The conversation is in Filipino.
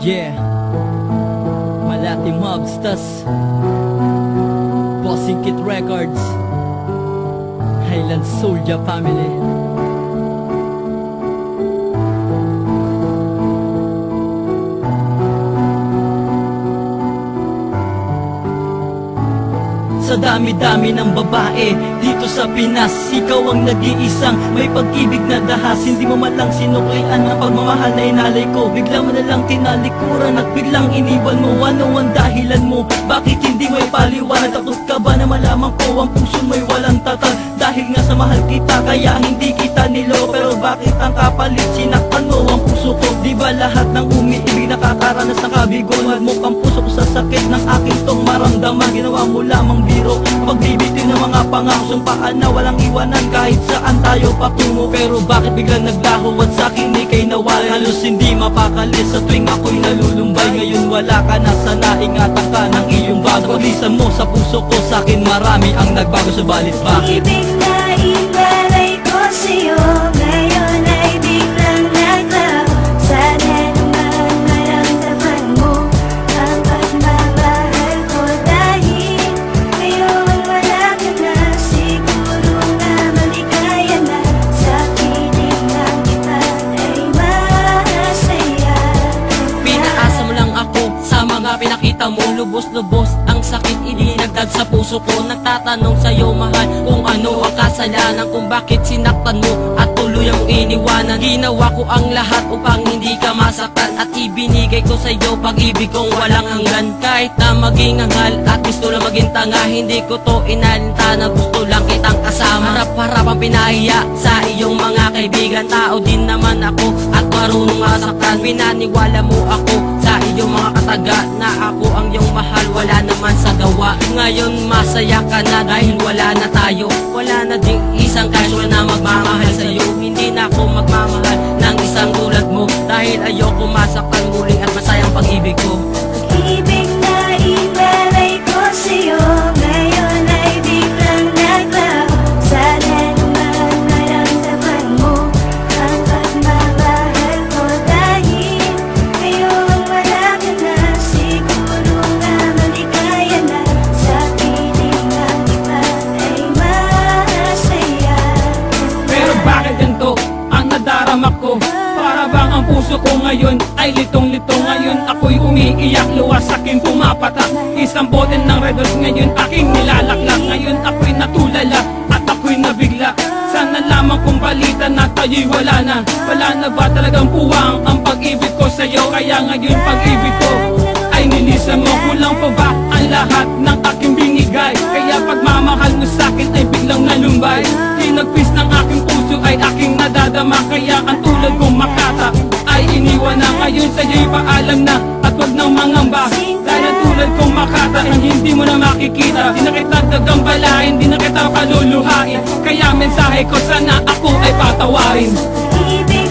Yeah, Malati Mobsters, Bossing Kit Records, Highland Soldier Family. Sa dami-dami ng babae dito sa Pinas, ikaw ang nag-iisang may pag-ibig na dahas. Hindi mo man lang sinuklian ang pagmamahal na inalay ko. Bigla mo na lang tinalikuran at biglang iniwan mo. Ano ang dahilan mo? Bakit hindi mo ipaliwanag? Takot ka ba na malaman ko ang puso mo'y walang tatal? Dahil nga sa mahal kita kaya hindi kita nilo. Pero bakit ang kapalit sinaktan mo ang puso ko? Di ba lahat ng umiibig nakakaranas ng kabigoan mo? Ang puso ko sa sakit ng aking tong maramdaman. Ginawa mo lamang biro, pagbibitin ng mga pangako, sumpaan na walang iwanan kahit saan tayo patungo. Pero bakit biglang naglaho at sa'kin ika'y nawala? Halos hindi mapakali sa tuwing ako'y nalulumbay. Ngayon wala ka na, sana ingatan ka ng iyong bago. Paglisan mo sa puso ko, sa'kin marami ang nagbago. Subalit bakit? Ibig na ibalay ko sa'yo, ngayon ay biglang naglaho. Sana naman maramdaman mo ang pagmamahal ko. Dahil ngayon wala ka na, siguro nga maligaya na. Sa piling ng kita ay masaya. Pinaasa mo lang ako sa mga pinakita mo. Lubos-lubos ang sakit ininagdag sa puso ko. Nagtatanong sa'yo mahal kung ano ang kasalanan, kung bakit sinaktan mo at tuloy ang iniwanan. Ginawa ko ang lahat upang hindi ka masaktan, at ibinigay ko sa'yo pag-ibig kong walang hanggan. Kahit na maging anghal at gusto lang maging tanga, hindi ko to inalintana, gusto lang kitang kasama. Harap-harap ang pinahiya sa iyong mga kaibigan. Tao din naman ako at marunong masaktan. Pinaniwala mo ako sa iyong mga kataga na ako ang iyong mahal, wala naman sa gawa. Ngayon masaya ka na dahil wala na tayo. Wala na ding isang casual na magmamahal sa'yo. Hindi na ako magmamahal ng isang tulad mo, dahil ayoko masaktan muli at masayang pag-ibig ko. Ibig na ibalay ko sa'yo, ngayon ay biglang naglaho. Sana naman maramdaman mo ang pagmamahal ko. Dahil ngayon wala ka na, siguro nga maligaya na. Sa piling ng iba ay masaya. Pero bakit ganito ang nadarama ko? Para bang ang puso ko ngayon ay litong-litong. Ngayon ako'y umiiyak, luwas aking pumapatak. Isang bote ng Red Horse ngayon aking nilalaklak. Ngayon ako'y natulala at ako'y nabigla. Sana lamang kung balita na tayo'y wala na. Wala na ba talagang puwang ang pag-ibig ko sa'yo? Kaya ngayon pag-ibig ko ay nilisan mo. Kulang pa ba ang lahat ng aking binigay? Kaya pagmamahal mo sa'kin ay biglang nalumbay. Tinagpis ng aking puso ay aking nadadama. Kaya ang tulad kong makata ay iniwan na. Ngayon sa'yo'y paalam na at wag nang mangamba. Dahil ang tulad kong makata ang hindi mo na makikita. Di na kita gagambalain, di na kita kaluluhain. Kaya mensahe ko, sana ako ay patawarin. Ibig